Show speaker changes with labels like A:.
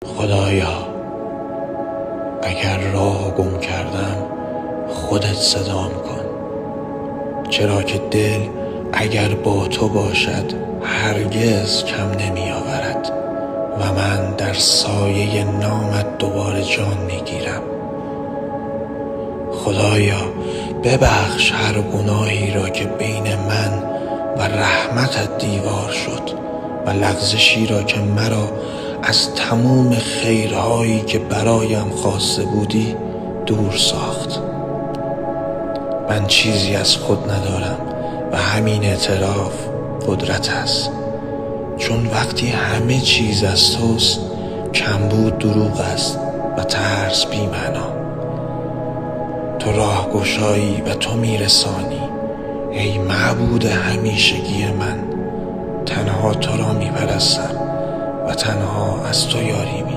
A: خدایا اگر راه گم کردم خودت صدام کن، چرا که دل اگر با تو باشد هرگز کم نمی آورد و من در سایه نامت دوباره جان می گیرم. خدایا ببخش هر گناهی را که بین من و رحمتت دیوار شد و لغزشی را که مرا از تموم خیرهایی که برایم خواسته بودی دور ساخت. من چیزی از خود ندارم و همین اعتراف قدرت است، چون وقتی همه چیز از توست کمبود دروغ است و ترس بی معنا. تو راه گشایی و تو میرسانی ای معبود همیشگی من. تنها تو را میپرستم و تنها از تو یاری می